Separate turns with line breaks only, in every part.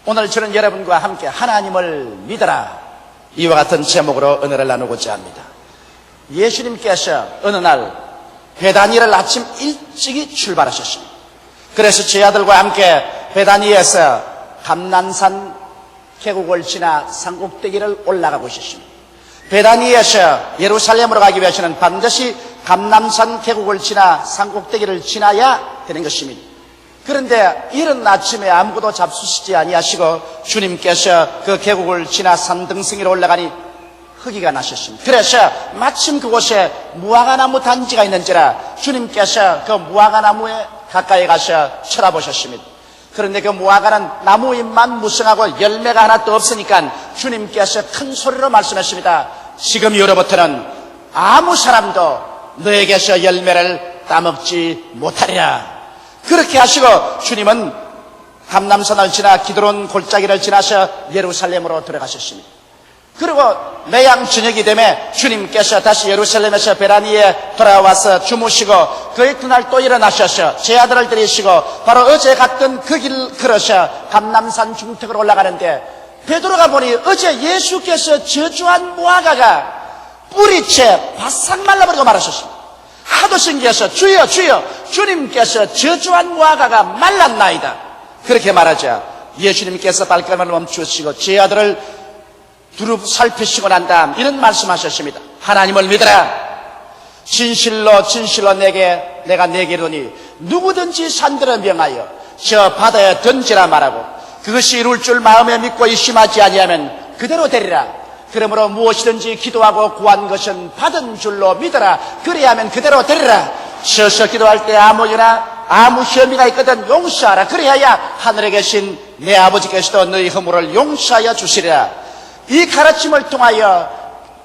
오늘 저는 여러분과 함께 하나님을 믿어라, 이와 같은 제목으로 은혜를 나누고자 합니다. 예수님께서 어느 날 베다니를 아침 일찍이 출발하셨습니다. 그래서 제 아들과 함께 베다니에서 감난산 계곡을 지나 산꼭대기를 올라가고 있었습니다. 베다니에서 예루살렘으로 가기 위해서는 반드시 감난산 계곡을 지나 산꼭대기를 지나야 되는 것입니다. 그런데 이른 아침에 아무것도 잡수시지 아니하시고 주님께서 그 계곡을 지나 산등성이로 올라가니 허기가 나셨습니다. 그래서 마침 그곳에 무화과나무 단지가 있는지라 주님께서 그 무화과나무에 가까이 가서 쳐다보셨습니다. 그런데 그 무화과는 나무 잎만 무성하고 열매가 하나도 없으니까 주님께서 큰 소리로 말씀하십니다. 지금 이후로부터는 아무 사람도 너에게서 열매를 따먹지 못하리라. 그렇게 하시고 주님은 감람산을 지나 기드론 골짜기를 지나서 예루살렘으로 들어가셨습니다. 그리고 매양 저녁이 되매 주님께서 다시 예루살렘에서 베다니에 돌아와서 주무시고 그 이튿날 또 일어나셔서 제 아들을 데리시고 바로 어제 갔던 그 길 걸어서 감람산 중턱으로 올라가는데 베드로가 보니 어제 예수께서 저주한 무화과가 뿌리채 바싹 말라버리고 말하셨습니다. 하도 신기해서 주여 주여, 주님께서 저주한 무화과가 말랐나이다. 그렇게 말하자 예수님께서 발걸음을 멈추시고 제 아들을 두루 살피시고 난 다음 이런 말씀하셨습니다. 하나님을 믿어라. 진실로 진실로 내가 내게 이르노니 누구든지 산들을 명하여 저 바다에 던지라 말하고 그것이 이룰 줄 마음에 믿고 의심하지 아니하면 그대로 되리라. 그러므로 무엇이든지 기도하고 구한 것은 받은 줄로 믿어라. 그래야만 그대로 되리라. 서서 기도할 때 아무 혐의가 있거든 용서하라. 그래야 하늘에 계신 내 아버지께서도 너희 허물을 용서하여 주시리라. 이 가르침을 통하여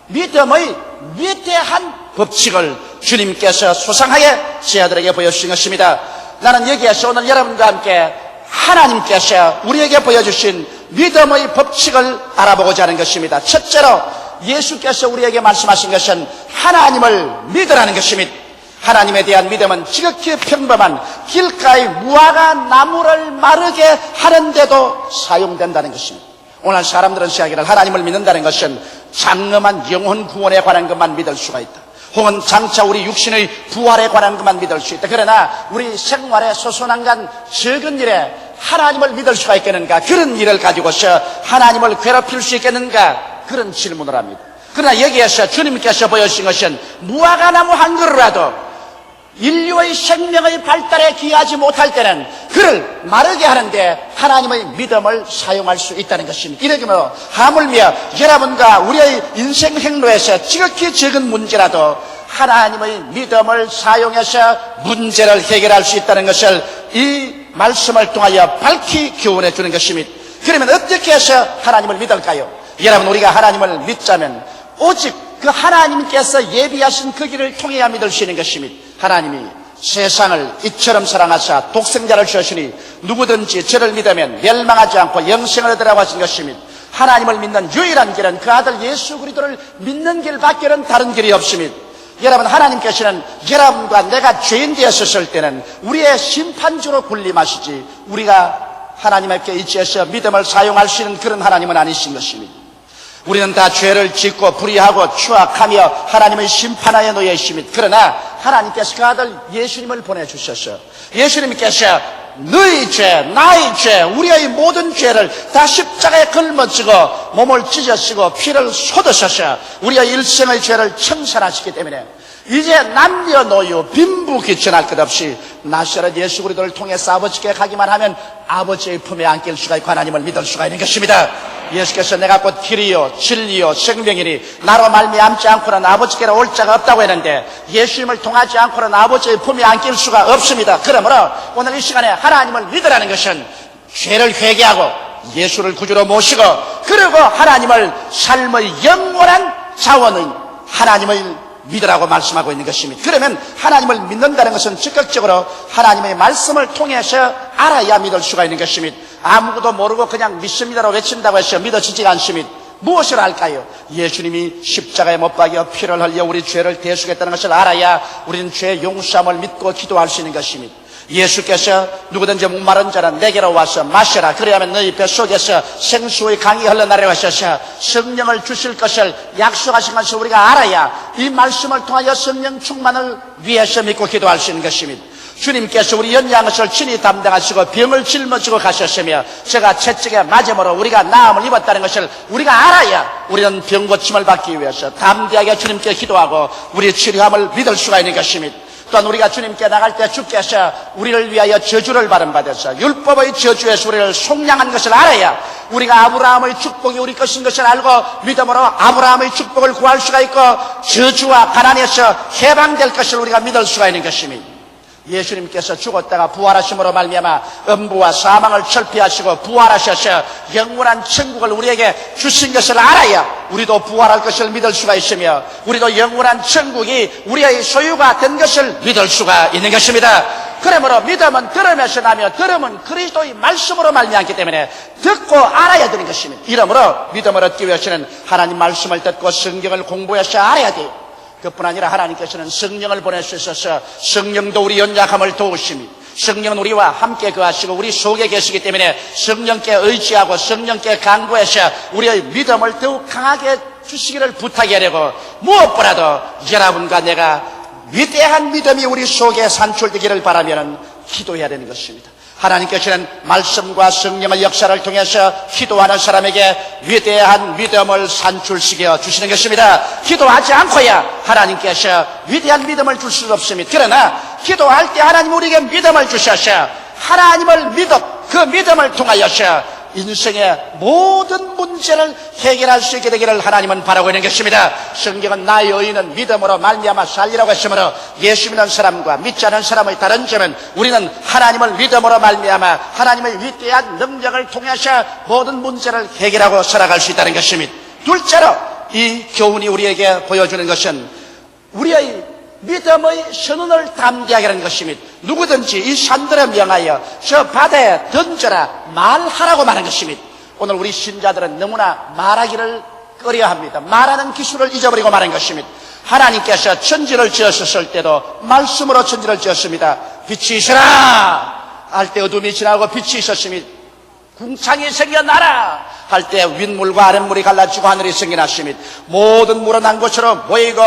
믿음의 위대한 법칙을 주님께서 소상하게 제 아들에게 보여주신 것입니다. 나는 여기에서 오늘 여러분과 함께 하나님께서 우리에게 보여주신 믿음의 법칙을 알아보고자 하는 것입니다. 첫째로 예수께서 우리에게 말씀하신 것은 하나님을 믿으라는 것입니다. 하나님에 대한 믿음은 지극히 평범한 길가의 무화과 나무를 마르게 하는데도 사용된다는 것입니다. 오늘 사람들은 생각하기를 하나님을 믿는다는 것은 장엄한 영혼 구원에 관한 것만 믿을 수가 있다. 혹은 장차 우리 육신의 부활에 관한 것만 믿을 수 있다. 그러나 우리 생활의 소소한간 적은 일에 하나님을 믿을 수가 있겠는가? 그런 일을 가지고서 하나님을 괴롭힐 수 있겠는가? 그런 질문을 합니다. 그러나 여기에서 주님께서 보여주신 것은 무화과나무 한 그루라도 인류의 생명의 발달에 기여하지 못할 때는 그를 마르게 하는데 하나님의 믿음을 사용할 수 있다는 것입니다. 이러므로 하물며 여러분과 우리의 인생 행로에서 지극히 적은 문제라도 하나님의 믿음을 사용해서 문제를 해결할 수 있다는 것을 이 말씀을 통하여 밝히 교훈해 주는 것입니다. 그러면 어떻게 해서 하나님을 믿을까요? 여러분, 우리가 하나님을 믿자면 오직 그 하나님께서 예비하신 그 길을 통해야 믿을 수 있는 것입니다. 하나님이 세상을 이처럼 사랑하사 독생자를 주시니 누구든지 저를 믿으면 멸망하지 않고 영생을 얻으라고 하신 것입니다. 하나님을 믿는 유일한 길은 그 아들 예수 그리스도를 믿는 길밖에는 다른 길이 없습니다. 여러분, 하나님께서는 여러분과 내가 죄인 되었을 때는 우리의 심판주로 군림하시지 우리가 하나님께 의지해서 믿음을 사용할 수 있는 그런 하나님은 아니신 것입니다. 우리는 다 죄를 짓고 불의하고 추악하며 하나님의 심판하에 놓여 있습니다. 그러나 하나님께서 그 아들 예수님을 보내주셔서 예수님께서 너희 죄, 나의 죄, 우리의 모든 죄를 다 십자가에 걸머지고 몸을 찢으시고 피를 쏟으셔서 우리의 일생의 죄를 청산하시기 때문에 이제 남녀노유 빈부귀천할 것 없이 나사렛 예수 그리스도를 통해서 아버지께 가기만 하면 아버지의 품에 안길 수가 있고 하나님을 믿을 수가 있는 것입니다. 예수께서 내가 곧 길이요 진리요 생명이니 나로 말미암지 않고는 아버지께로 올 자가 없다고 했는데 예수님을 통하지 않고는 아버지의 품에 안길 수가 없습니다. 그러므로 오늘 이 시간에 하나님을 믿으라는 것은 죄를 회개하고 예수를 구주로 모시고 그리고 하나님을 삶의 영원한 자원의 하나님을 믿으라고 말씀하고 있는 것입니다. 그러면 하나님을 믿는다는 것은 적극적으로 하나님의 말씀을 통해서 알아야 믿을 수가 있는 것입니다. 아무것도 모르고 그냥 믿습니다라고 외친다고 해서 믿어지지가 않습니다. 무엇을 할까요? 예수님이 십자가에 못 박여 피를 흘려 우리 죄를 대속했다는 것을 알아야 우리는 죄 용서함을 믿고 기도할 수 있는 것입니다. 예수께서 누구든지 목마른 자는 내게로 와서 마셔라. 그래야만 너희 뱃속에서 생수의 강이 흘러나려고 하셔서 성령을 주실 것을 약속하신 것을 우리가 알아야 이 말씀을 통하여 성령 충만을 위해서 믿고 기도할 수 있는 것입니다. 주님께서 우리 연양것을 친히 담당하시고 병을 짊어지고 가셨으며 제가 채찍에 맞음으로 우리가 나음을 입었다는 것을 우리가 알아야 우리는 병고침을 받기 위해서 담대하게 주님께 기도하고 우리의 치료함을 믿을 수가 있는 것입니다. 또한 우리가 주님께 나갈 때 주께서 우리를 위하여 저주를 받으셔서 율법의 저주에서 우리를 속량한 것을 알아야 우리가 아브라함의 축복이 우리 것인 것을 알고 믿음으로 아브라함의 축복을 구할 수가 있고 저주와 가난에서 해방될 것을 우리가 믿을 수가 있는 것입니다. 예수님께서 죽었다가 부활하심으로 말미암아 음부와 사망을 철폐하시고 부활하셔서 영원한 천국을 우리에게 주신 것을 알아야 우리도 부활할 것을 믿을 수가 있으며 우리도 영원한 천국이 우리의 소유가 된 것을 믿을 수가 있는 것입니다. 그러므로 믿음은 들음에서 나며 들음은 그리스도의 말씀으로 말미암기 때문에 듣고 알아야 되는 것입니다. 이러므로 믿음을 얻기 위해서는 하나님 말씀을 듣고 성경을 공부해서 알아야 돼요. 그뿐 아니라 하나님께서는 성령을 보내주셔서 성령도 우리 연약함을 도우십니다. 성령은 우리와 함께 거하시고 우리 속에 계시기 때문에 성령께 의지하고 성령께 간구해서 우리의 믿음을 더욱 강하게 주시기를 부탁하려고 무엇보다도 여러분과 내가 위대한 믿음이 우리 속에 산출되기를 바라면 기도해야 되는 것입니다. 하나님께서는 말씀과 성령의 역사를 통해서 기도하는 사람에게 위대한 믿음을 산출시켜 주시는 것입니다. 기도하지 않고야 하나님께서 위대한 믿음을 줄 수 없습니다. 그러나 기도할 때 하나님 우리에게 믿음을 주셔서 하나님을 그 믿음을 통하여서 인생의 모든 문제를 해결할 수 있게 되기를 하나님은 바라고 있는 것입니다. 성경은 나의 의인은 믿음으로 말미암아 살리라고 했으므로 예수 믿는 사람과 믿지 않은 사람의 다른 점은 우리는 하나님을 믿음으로 말미암아 하나님의 위대한 능력을 통해서 모든 문제를 해결하고 살아갈 수 있다는 것입니다. 둘째로 이 교훈이 우리에게 보여주는 것은 우리의 믿음의 선언을 담대하게 하는 것입니다. 누구든지 이 산들에 명하여 저 바다에 던져라 말하라고 말하는 것입니다. 오늘 우리 신자들은 너무나 말하기를 꺼려합니다. 말하는 기술을 잊어버리고 말하는 것입니다. 하나님께서 천지를 지으셨을 때도 말씀으로 천지를 지었습니다. 빛이 있으라 할 때 어둠이 지나고 빛이 있었습니다. 궁창이 생겨나라 할 때 윗물과 아랫물이 갈라지고 하늘이 생겨났습니다. 모든 물은 한 곳으로 모이고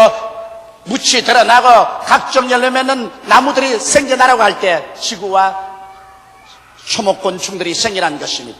묻이 드러나고 각종 열매 맺는 나무들이 생겨나라고 할 때 지구와 초목곤충들이 생겨난 것입니다.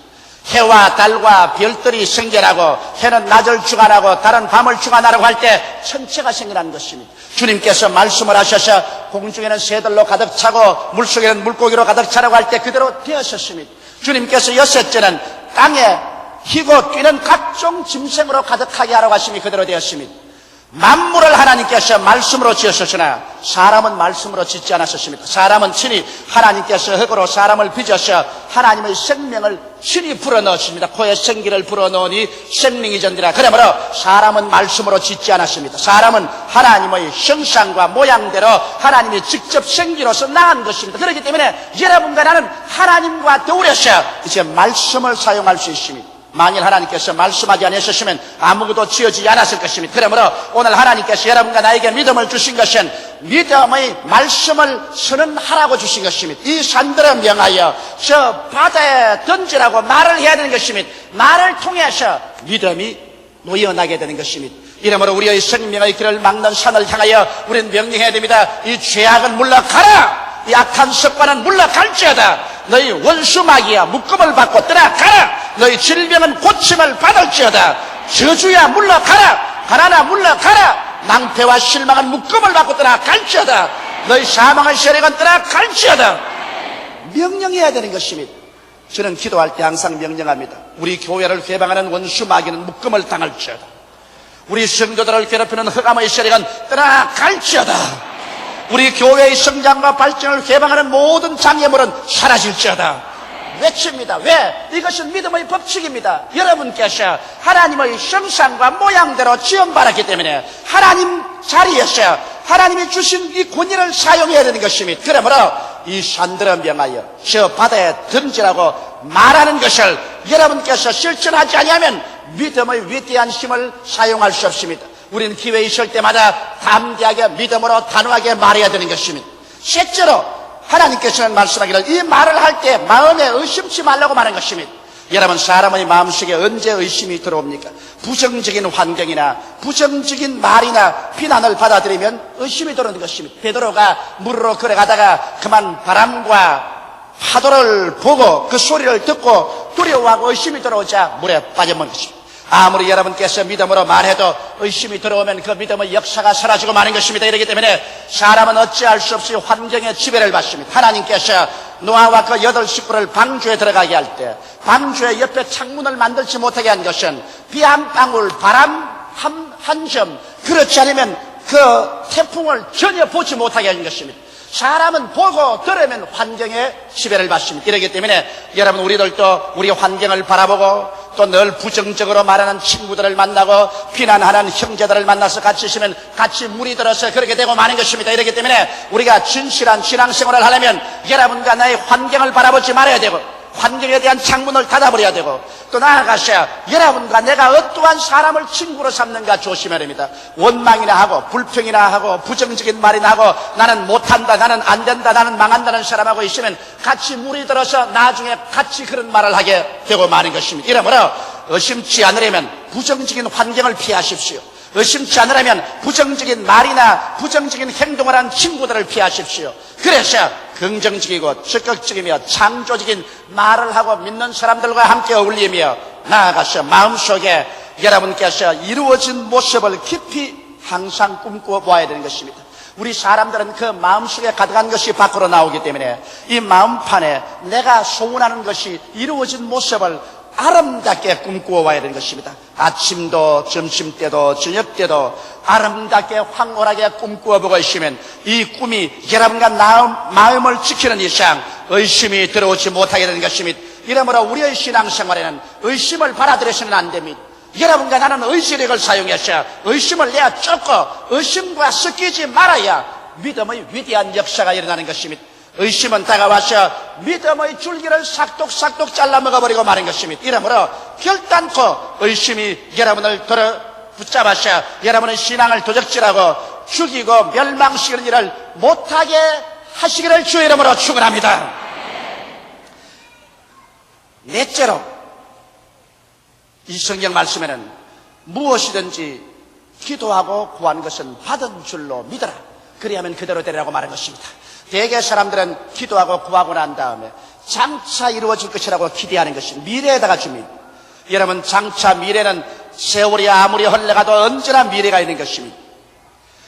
해와 달과 별들이 생겨나고 해는 낮을 주관하고 달은 밤을 주관하라고 할 때 천체가 생겨난 것입니다. 주님께서 말씀을 하셔서 공중에는 새들로 가득 차고 물속에는 물고기로 가득 차라고 할 때 그대로 되었습니다. 주님께서 여섯째는 땅에 희고 뛰는 각종 짐승으로 가득하게 하라고 하심이 그대로 되었습니다. 만물을 하나님께서 말씀으로 지으셨으나 사람은 말씀으로 짓지 않았습니다. 사람은 친히 하나님께서 흙으로 사람을 빚어서 하나님의 생명을 친히 불어넣었습니다. 코에 생기를 불어넣으니 생명이 전디라. 그러므로 사람은 말씀으로 짓지 않았습니다. 사람은 하나님의 형상과 모양대로 하나님이 직접 생기로서 낳은 것입니다. 그렇기 때문에 여러분과 나는 하나님과 더불어서 이제 말씀을 사용할 수 있습니다. 만일 하나님께서 말씀하지 않으셨으면 아무것도 지어지지 않았을 것입니다. 그러므로 오늘 하나님께서 여러분과 나에게 믿음을 주신 것은 믿음의 말씀을 선언하라고 주신 것입니다. 이 산들을 명하여 저 바다에 던지라고 말을 해야 되는 것입니다. 말을 통해서 믿음이 놓여나게 되는 것입니다. 이러므로 우리의 생명의 길을 막는 산을 향하여 우리는 명령해야 됩니다. 이 죄악은 물러가라. 이 악한 습관은 물러갈지어다. 너희 원수마귀야 묶음을 받고 떠나가라. 너희 질병은 고침을 받을지어다. 저주야 물러가라. 가난아 물러가라. 낭패와 실망은 묶음을 받고 떠나갈지어다. 너희 사망의 세력은 떠나갈지어다. 명령해야 되는 것입니다. 저는 기도할 때 항상 명령합니다. 우리 교회를 개방하는 원수마귀는 묶음을 당할지어다. 우리 성도들을 괴롭히는 흑암의 세력은 떠나갈지어다. 우리 교회의 성장과 발전을 개방하는 모든 장애물은 사라질지어다. 외칩니다. 왜? 이것은 믿음의 법칙입니다. 여러분께서 하나님의 형상과 모양대로 지음받았기 때문에 하나님 자리에서 하나님이 주신 이 권위를 사용해야 되는 것입니다. 그러므로 이 산들을 명하여 저 바다에 던지라고 말하는 것을 여러분께서 실천하지 아니하면 믿음의 위대한 힘을 사용할 수 없습니다. 우리는 기회 있을 때마다 담대하게 믿음으로 단호하게 말해야 되는 것입니다. 셋째로 하나님께서는 말씀하기를 이 말을 할 때 마음에 의심치 말라고 말한 것입니다. 여러분, 사람의 마음속에 언제 의심이 들어옵니까? 부정적인 환경이나 부정적인 말이나 비난을 받아들이면 의심이 들어오는 것입니다. 베드로가 물으로 걸어가다가 그만 바람과 파도를 보고 그 소리를 듣고 두려워하고 의심이 들어오자 물에 빠져버린 것입니다. 아무리 여러분께서 믿음으로 말해도 의심이 들어오면 그 믿음의 역사가 사라지고 마는 것입니다. 이렇기 때문에 사람은 어찌할 수 없이 환경의 지배를 받습니다. 하나님께서 노아와 그 8 식구를 방주에 들어가게 할 때 방주의 옆에 창문을 만들지 못하게 한 것은 비 한 방울, 바람 한 점, 그렇지 않으면 그 태풍을 전혀 보지 못하게 한 것입니다. 사람은 보고 들으면 환경의 지배를 받습니다. 이렇기 때문에 여러분, 우리들도 우리 환경을 바라보고 또 늘 부정적으로 말하는 친구들을 만나고 비난하는 형제들을 만나서 같이 있으면 같이 물이 들어서 그렇게 되고 마는 것입니다. 이렇기 때문에 우리가 진실한 신앙생활을 하려면 여러분과 나의 환경을 바라보지 말아야 되고 환경에 대한 창문을 닫아버려야 되고 또 나아가셔야 여러분과 내가 어떠한 사람을 친구로 삼는가 조심해야 됩니다. 원망이나 하고 불평이나 하고 부정적인 말이나 하고 나는 못한다, 나는 안 된다, 나는 망한다는 사람하고 있으면 같이 물이 들어서 나중에 같이 그런 말을 하게 되고 마는 것입니다. 이러므로 의심치 않으려면 부정적인 환경을 피하십시오. 의심치 않으려면 부정적인 말이나 부정적인 행동을 한 친구들을 피하십시오. 그래서 긍정적이고 적극적이며 창조적인 말을 하고 믿는 사람들과 함께 어울리며 나아가서 마음속에 여러분께서 이루어진 모습을 깊이 항상 꿈꾸어 보아야 되는 것입니다. 우리 사람들은 그 마음속에 가득한 것이 밖으로 나오기 때문에 이 마음판에 내가 소원하는 것이 이루어진 모습을 아름답게 꿈꾸어 와야 되는 것입니다. 아침도 점심때도 저녁때도 아름답게 황홀하게 꿈꾸어 보고 있으면 이 꿈이 여러분과 마음을 지키는 이상 의심이 들어오지 못하게 되는 것입니다. 이러므로 우리의 신앙생활에는 의심을 받아들여서는 안 됩니다. 여러분과 나는 의지력을 사용해서 의심을 내야 쫓고 의심과 섞이지 말아야 믿음의 위대한 역사가 일어나는 것입니다. 의심은 다가와서 믿음의 줄기를 싹둑싹둑 잘라 먹어버리고 마는 것입니다. 이러므로 결단코 의심이 여러분을 붙잡아서 여러분의 신앙을 도적질하고 죽이고 멸망시키는 일을 못하게 하시기를 주의 이름으로 축원합니다. 넷째로 이 성경 말씀에는 무엇이든지 기도하고 구한 것은 받은 줄로 믿어라. 그리하면 그대로 되리라고 말한 것입니다. 대개 사람들은 기도하고 구하고 난 다음에 장차 이루어질 것이라고 기대하는 것이 미래에다가 줍니다. 여러분, 장차 미래는 세월이 아무리 흘러가도 언제나 미래가 있는 것입니다.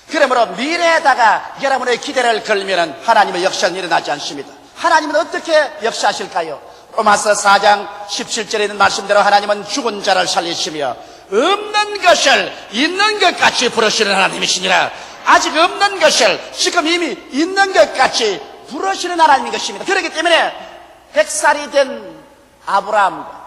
그러므로 미래에다가 여러분의 기대를 걸면 하나님의 역사는 일어나지 않습니다. 하나님은 어떻게 역사하실까요? 로마서 4장 17절에 있는 말씀대로 하나님은 죽은 자를 살리시며 없는 것을 있는 것 같이 부르시는 하나님이시니라. 아직 없는 것을 지금 이미 있는 것 같이 부르시는 하나님인 것입니다. 그렇기 때문에 100살이 된 아브라함과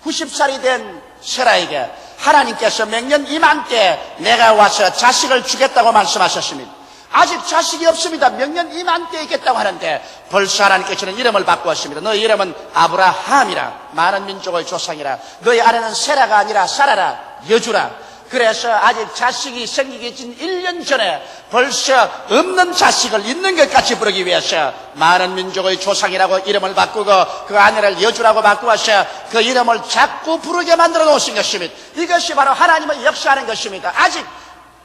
90살이 된 세라에게 하나님께서 맹년 이맘때 내가 와서 자식을 주겠다고 말씀하셨습니다. 아직 자식이 없습니다. 명년 이맘때 있겠다고 하는데 벌써 하나님께서는 이름을 바꾸었습니다. 너희 이름은 아브라함이라, 많은 민족의 조상이라. 너희 아내는 세라가 아니라 사라라, 여주라. 그래서 아직 자식이 생기기 전 1년 전에 벌써 없는 자식을 있는 것 같이 부르기 위해서 많은 민족의 조상이라고 이름을 바꾸고 그 아내를 여주라고 바꾸어서 그 이름을 자꾸 부르게 만들어 놓으신 것입니다. 이것이 바로 하나님의 역사하는 것입니다. 아직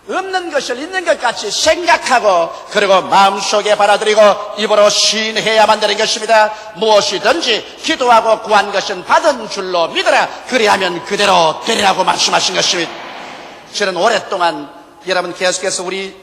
없는 것을 있는 것 같이 생각하고 그리고 마음속에 받아들이고 입으로 시인해야만 되는 것입니다. 무엇이든지 기도하고 구한 것은 받은 줄로 믿어라. 그리하면 그대로 되리라고 말씀하신 것입니다. 저는 오랫동안 여러분 계속해서 우리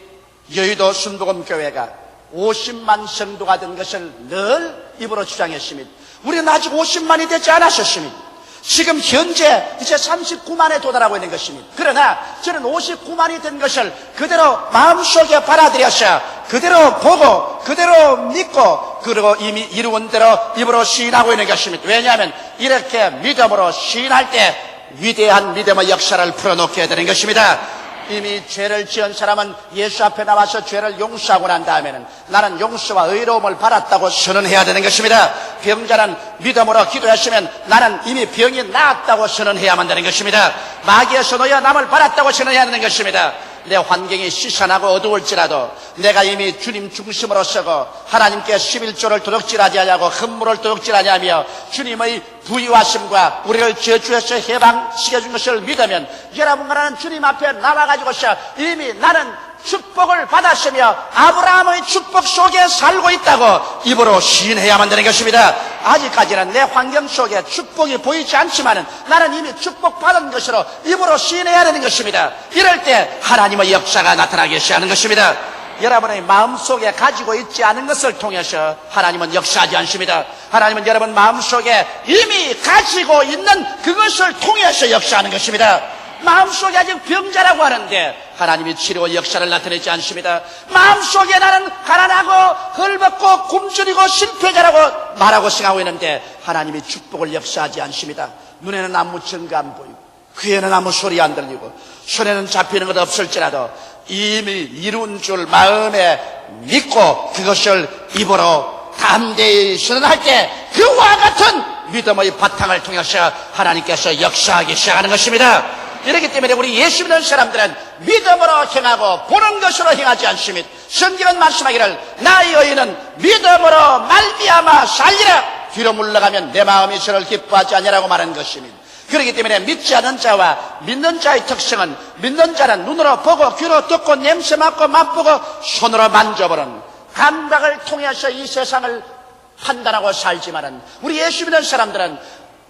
여의도 순복음교회가 50만 성도가 된 것을 늘 입으로 주장했습니다. 우리는 아직 50만이 되지 않았었습니다. 지금 현재 이제 39만에 도달하고 있는 것입니다. 그러나 저는 59만이 된 것을 그대로 마음속에 받아들여서 그대로 보고 그대로 믿고 그리고 이미 이루은 대로 입으로 시인하고 있는 것입니다. 왜냐하면 이렇게 믿음으로 시인할 때 위대한 믿음의 역사를 풀어놓게 되는 것입니다. 이미 죄를 지은 사람은 예수 앞에 나와서 죄를 용서하고 난 다음에는 나는 용서와 의로움을 받았다고 선언해야 되는 것입니다. 병자는 믿음으로 기도했으면 나는 이미 병이 나았다고 선언해야만 되는 것입니다. 마귀에서 놓여 남을 받았다고 선언해야 되는 것입니다. 내 환경이 시선하고 어두울지라도 내가 이미 주님 중심으로 서고 하나님께 11조를 도둑질하지 아니하고 헌물을 도둑질하지 아니하며 주님의 부유하심과 우리를 저주에서 해방시켜 준 것을 믿으면 여러분과 나는 주님 앞에 나와가지고서 이미 나는 축복을 받았으며 아브라함의 축복 속에 살고 있다고 입으로 시인해야만 되는 것입니다. 아직까지는 내 환경 속에 축복이 보이지 않지만 나는 이미 축복받은 것으로 입으로 시인해야 되는 것입니다. 이럴 때 하나님의 역사가 나타나기 시작하는 것입니다. 여러분의 마음속에 가지고 있지 않은 것을 통해서 하나님은 역사하지 않습니다. 하나님은 여러분 마음속에 이미 가지고 있는 그것을 통해서 역사하는 것입니다. 마음속에 아직 병자라고 하는데 하나님이 치료와 역사를 나타내지 않습니다. 마음속에 나는 가난하고 헐벗고 굶주리고 실패자라고 말하고 생각하고 있는데 하나님이 축복을 역사하지 않습니다. 눈에는 아무 증거 안 보이고 귀에는 아무 소리 안 들리고 손에는 잡히는 것 없을지라도 이미 이룬 줄 마음에 믿고 그것을 입으로 담대히 선언할 때 그와 같은 믿음의 바탕을 통해서 하나님께서 역사하기 시작하는 것입니다. 이렇기 때문에 우리 예수 믿는 사람들은 믿음으로 행하고 보는 것으로 행하지 않습니다. 성경은 말씀하기를 나의 의인은 믿음으로 말미암아 살리라. 뒤로 물러가면 내 마음이 저를 기뻐하지 아니하라고 말한 것입니다. 그렇기 때문에 믿지 않는 자와 믿는 자의 특성은 믿는 자는 눈으로 보고 귀로 듣고 냄새 맡고 맛보고 손으로 만져보는 감각을 통해서 이 세상을 판단하고 살지만은 우리 예수 믿는 사람들은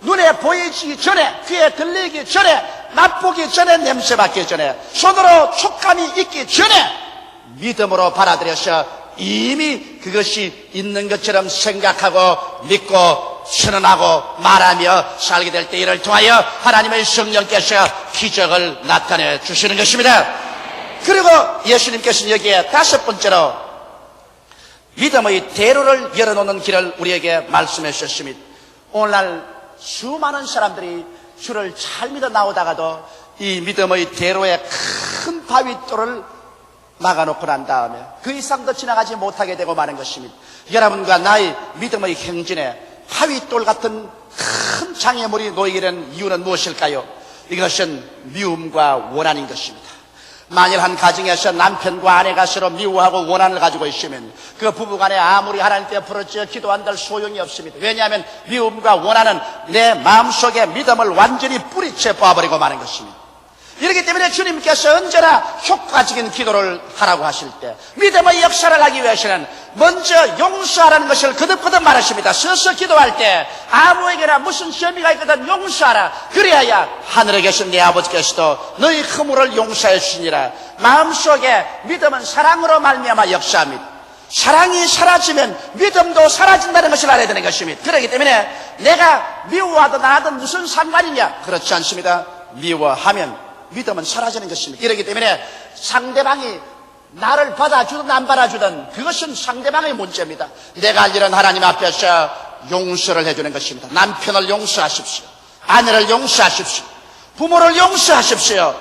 눈에 보이기 전에 귀에 들리기 전에 맛보기 전에 냄새 맡기 전에 손으로 촉감이 있기 전에 믿음으로 받아들여서 이미 그것이 있는 것처럼 생각하고 믿고 선언하고 말하며 살게 될 때 이를 통하여 하나님의 성령께서 기적을 나타내 주시는 것입니다. 그리고 예수님께서는 여기에 다섯 번째로 믿음의 대로를 열어놓는 길을 우리에게 말씀해 주셨습니다. 오늘날 수많은 사람들이 주를 잘 믿어 나오다가도 이 믿음의 대로에 큰 바위돌을 막아놓고 난 다음에 그 이상도 지나가지 못하게 되고 마는 것입니다. 여러분과 나의 믿음의 행진에 바위돌 같은 큰 장애물이 놓이게 된 이유는 무엇일까요? 이것은 미움과 원한인 것입니다. 만일 한 가정에서 남편과 아내가 서로 미워하고 원한을 가지고 있으면 그 부부간에 아무리 하나님께 부르짖어 기도한들 소용이 없습니다. 왜냐하면 미움과 원한은 내 마음속에 믿음을 완전히 뿌리채 뽑아버리고 마는 것입니다. 이렇기 때문에 주님께서 언제나 효과적인 기도를 하라고 하실 때 믿음의 역사를 하기 위해서는 먼저 용서하라는 것을 거듭거듭 말하십니다. 서서 기도할 때 아무에게나 무슨 시험이가 있거든 용서하라. 그래야 하늘에 계신 내 아버지께서도 너희 허물을 용서해 주시니라. 마음속에 믿음은 사랑으로 말미암아 역사합니다. 사랑이 사라지면 믿음도 사라진다는 것을 알아야 되는 것입니다. 그렇기 때문에 내가 미워하든 안 하든 무슨 상관이냐? 그렇지 않습니다. 미워하면 믿음은 사라지는 것입니다. 이렇기 때문에 상대방이 나를 받아주든 안 받아주든 그것은 상대방의 문제입니다. 내가 할 일은 하나님 앞에서 용서를 해주는 것입니다. 남편을 용서하십시오. 아내를 용서하십시오. 부모를 용서하십시오.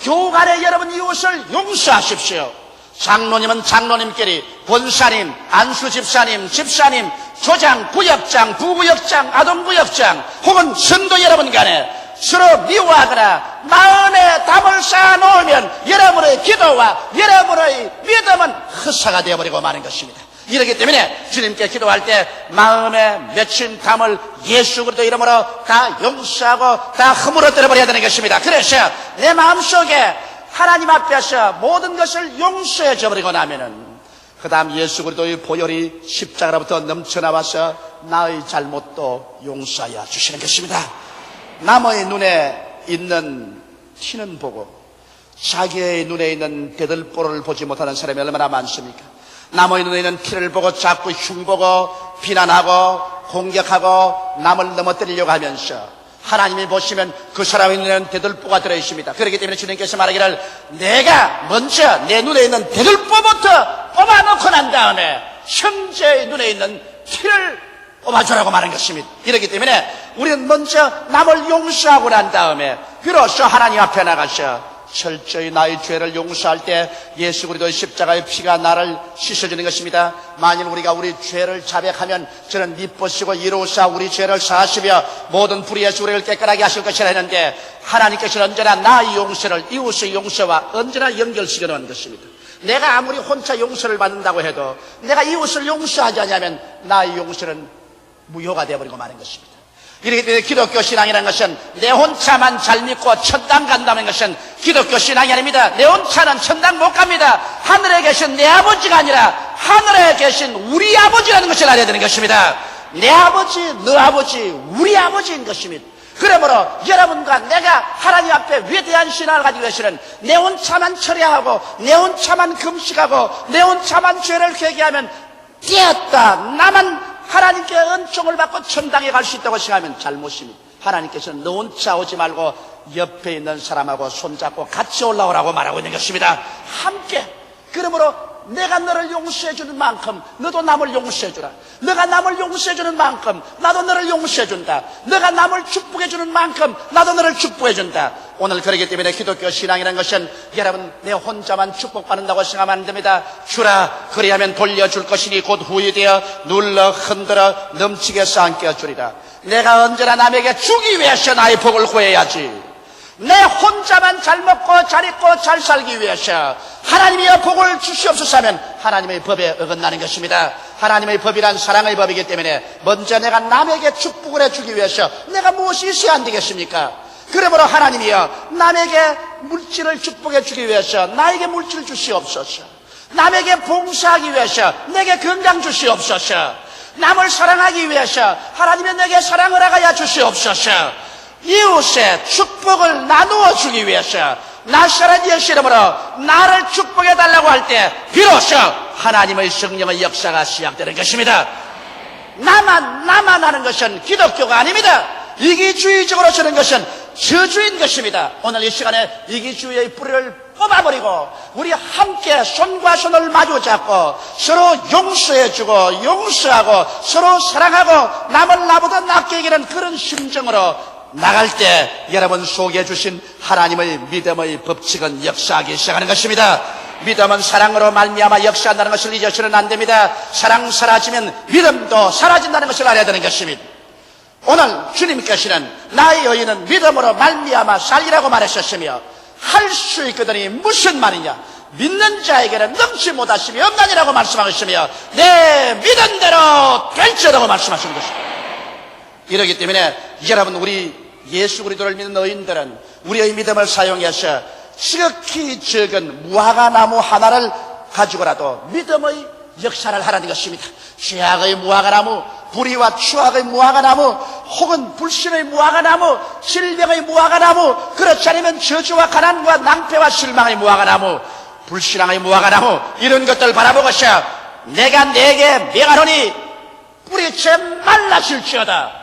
교우 간에 여러분 이웃을 용서하십시오. 장로님은 장로님끼리, 권사님, 안수집사님, 집사님, 조장, 구역장, 부구역장, 아동구역장 혹은 성도 여러분 간에 서로 미워하거나 마음에 담을 쌓아놓으면 여러분의 기도와 여러분의 믿음은 헛사가 되어버리고 마는 것입니다. 이렇기 때문에 주님께 기도할 때 마음에 맺힌 담을 예수 그리스도 이름으로 다 용서하고 다 허물어 버려야 되는 것입니다. 그래서 내 마음속에 하나님 앞에서 모든 것을 용서해 줘버리고 나면은 그 다음 예수 그리스도의 보혈이 십자가로부터 넘쳐나와서 나의 잘못도 용서하여 주시는 것입니다. 남의 눈에 있는 티는 보고 자기의 눈에 있는 대들보를 보지 못하는 사람이 얼마나 많습니까? 남의 눈에 있는 티를 보고 자꾸 흉보고 비난하고 공격하고 남을 넘어뜨리려고 하면서 하나님이 보시면 그 사람의 눈에는 대들보가 들어있습니다. 그렇기 때문에 주님께서 말하기를 내가 먼저 내 눈에 있는 대들보부터 뽑아놓고 난 다음에 형제의 눈에 있는 티를 뽑아주라고 말한 것입니다. 이렇기 때문에 우리는 먼저 남을 용서하고 난 다음에 비로소 하나님 앞에 나가서 철저히 나의 죄를 용서할 때 예수 그리스도의 십자가의 피가 나를 씻어주는 것입니다. 만일 우리가 우리 죄를 자백하면 저는 미쁘시고 이로우사 우리 죄를 사하시며 모든 불의에서 우리를 깨끗하게 하실 것이라 했는데, 하나님께서는 언제나 나의 용서를 이웃의 용서와 언제나 연결시켜 놓은 것입니다. 내가 아무리 혼자 용서를 받는다고 해도 내가 이웃을 용서하지 않으면 나의 용서는 무효가 되어버리고 마는 것입니다. 이렇기 때문에 기독교 신앙이라는 것은 내 혼자만 잘 믿고 천당 간다는 것은 기독교 신앙이 아닙니다. 내 혼자는 천당 못 갑니다. 하늘에 계신 내 아버지가 아니라 하늘에 계신 우리 아버지라는 것을 알아야 되는 것입니다. 내 아버지, 너 아버지, 우리 아버지인 것입니다. 그러므로 여러분과 내가 하나님 앞에 위대한 신앙을 가지고 계시는 내 혼자만 철회하고 내 혼자만 금식하고 내 혼자만 죄를 회개하면 되었다, 나만 하나님께 은총을 받고 천당에 갈 수 있다고 생각하면 잘못입니다. 하나님께서는 너 혼자 오지 말고 옆에 있는 사람하고 손잡고 같이 올라오라고 말하고 있는 것입니다. 함께. 그러므로 내가 너를 용서해 주는 만큼 너도 남을 용서해 주라. 너가 남을 용서해 주는 만큼 나도 너를 용서해 준다. 너가 남을 축복해 주는 만큼 나도 너를 축복해 준다. 오늘 그러기 때문에 기독교 신앙이라는 것은 여러분 내 혼자만 축복받는다고 생각하면 안 됩니다. 주라, 그리하면 돌려줄 것이니 곧 후유되어 눌러 흔들어 넘치게 쌓여 주리라. 내가 언제나 남에게 주기 위해서 나의 복을 구해야지. 내 혼자만 잘 먹고 잘 입고 잘 살기 위해서 하나님의 복을 주시옵소서 하면 하나님의 법에 어긋나는 것입니다. 하나님의 법이란 사랑의 법이기 때문에 먼저 내가 남에게 축복을 해주기 위해서 내가 무엇이 있어야 안 되겠습니까? 그러므로 하나님이여, 남에게 물질을 축복해 주기 위해서 나에게 물질 주시옵소서. 남에게 봉사하기 위해서 내게 건강 주시옵소서. 남을 사랑하기 위해서 하나님이 내게 사랑을 하여 주시옵소서. 이웃의 축복을 나누어 주기 위해서 나사렛 예수 이름으로 나를 축복해 달라고 할 때 비로소 하나님의 성령의 역사가 시작되는 것입니다. 나만 하는 것은 기독교가 아닙니다. 이기주의적으로 서는 것은 저주인 것입니다. 오늘 이 시간에 이기주의의 뿌리를 뽑아버리고 우리 함께 손과 손을 마주 잡고 서로 용서해주고 용서하고 서로 사랑하고 남을 나보다 낫게 여기는 그런 심정으로 나갈 때 여러분 속에 주신 하나님의 믿음의 법칙은 역사하기 시작하는 것입니다. 믿음은 사랑으로 말미암아 역사한다는 것을 잊어서는 안 됩니다. 사랑 사라지면 믿음도 사라진다는 것을 알아야 되는 것입니다. 오늘 주님께서는 나의 여인은 믿음으로 말미암아 살리라고 말하셨으며 할 수 있거든이 무슨 말이냐? 믿는 자에게는 넘지 못하심이 없나니라고 말씀하셨으며 내 믿은 대로 될지라고 말씀하신 것입니다. 이러기 때문에 여러분 우리 예수 그리스도를 믿는 의인들은 우리의 믿음을 사용해서 지극히 적은 무화과나무 하나를 가지고라도 믿음의 역사를 하라는 것입니다. 죄악의 무화과나무, 불의와 추악의 무화과나무, 혹은 불신의 무화과나무, 질병의 무화과나무, 그렇지 않으면 저주와 가난과 낭패와 실망의 무화과나무, 불신앙의 무화과나무, 이런 것들 바라보고서 내가 내게 명하노니 뿌리채 말라질지어다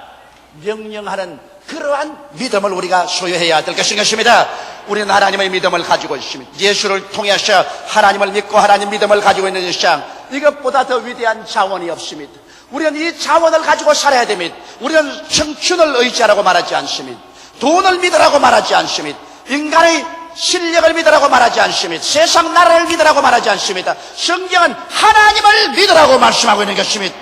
명령하는 그러한 믿음을 우리가 소유해야 될 것입니다. 우리는 하나님의 믿음을 가지고 있습니다. 예수를 통해서 하나님을 믿고 하나님 믿음을 가지고 있는 세상, 이것보다 더 위대한 자원이 없습니다. 우리는 이 자원을 가지고 살아야 됩니다. 우리는 청춘을 의지하라고 말하지 않습니다. 돈을 믿으라고 말하지 않습니다. 인간의 실력을 믿으라고 말하지 않습니다. 세상 나라를 믿으라고 말하지 않습니다. 성경은 하나님을 믿으라고 말씀하고 있는 것입니다.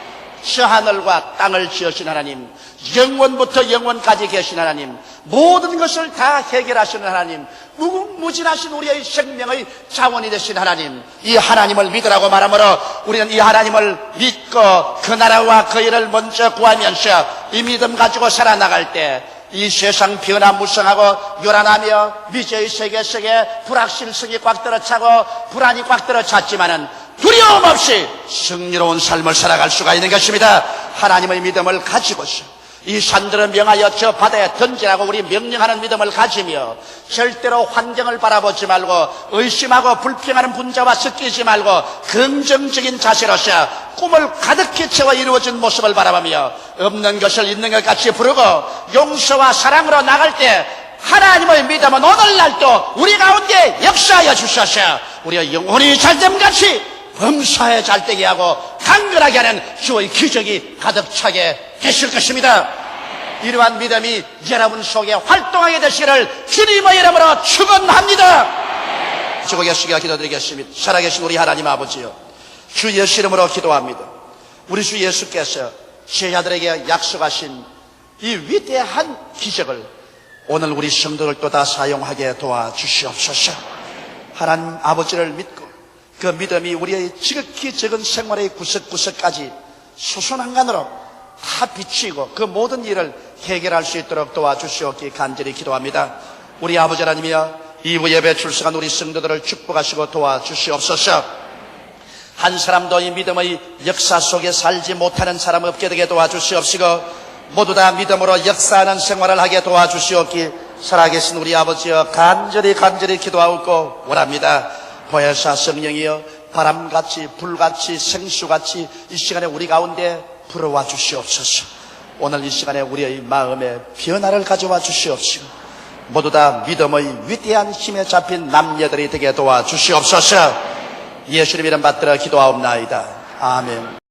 저 하늘과 땅을 지으신 하나님, 영원부터 영원까지 계신 하나님, 모든 것을 다 해결하시는 하나님, 무궁무진하신 우리의 생명의 자원이 되신 하나님, 이 하나님을 믿으라고 말하므로 우리는 이 하나님을 믿고 그 나라와 그 일을 먼저 구하면서 이 믿음 가지고 살아나갈 때 이 세상 변화무성하고 요란하며 미제의 세계 속에 불확실성이 꽉 들어차고 불안이 꽉 들어찼지만은 두려움 없이 승리로운 삶을 살아갈 수가 있는 것입니다. 하나님의 믿음을 가지고서 이 산들을 명하여 저 바다에 던지라고 우리 명령하는 믿음을 가지며 절대로 환경을 바라보지 말고 의심하고 불평하는 분자와 섞이지 말고 긍정적인 자세로서 꿈을 가득히 채워 이루어진 모습을 바라보며 없는 것을 있는 것 같이 부르고 용서와 사랑으로 나갈 때 하나님의 믿음은 오늘날도 우리 가운데 역사하여 주셔서 우리가 영혼이 잘됨같이 범사에 잘되게 하고 강건하게 하는 주의 기적이 가득 차게 되실 것입니다. 이러한 믿음이 여러분 속에 활동하게 되시기를 주님의 이름으로 축원합니다. 주고 계시기가 기도드리겠습니다. 살아계신 우리 하나님 아버지요, 주 예수 이름으로 기도합니다. 우리 주 예수께서 제자들에게 약속하신 이 위대한 기적을 오늘 우리 성도들 또 다 사용하게 도와주시옵소서. 하나님 아버지를 믿고 그 믿음이 우리의 지극히 적은 생활의 구석구석까지 수순한간으로 다 비치고 그 모든 일을 해결할 수 있도록 도와주시옵기 간절히 기도합니다. 우리 아버지 하나님이여, 이후 예배 출석한 우리 성도들을 축복하시고 도와주시옵소서. 한 사람도 이 믿음의 역사 속에 살지 못하는 사람 없게 되게 도와주시옵시고, 모두 다 믿음으로 역사하는 생활을 하게 도와주시옵기 살아계신 우리 아버지여, 간절히 기도하고 원합니다. 보혜사 성령이여, 바람같이 불같이 생수같이 이 시간에 우리 가운데 불어와 주시옵소서. 오늘 이 시간에 우리의 마음에 변화를 가져와 주시옵시고, 모두 다 믿음의 위대한 힘에 잡힌 남녀들이 되게 도와주시옵소서. 예수님 이름 받들어 기도하옵나이다. 아멘.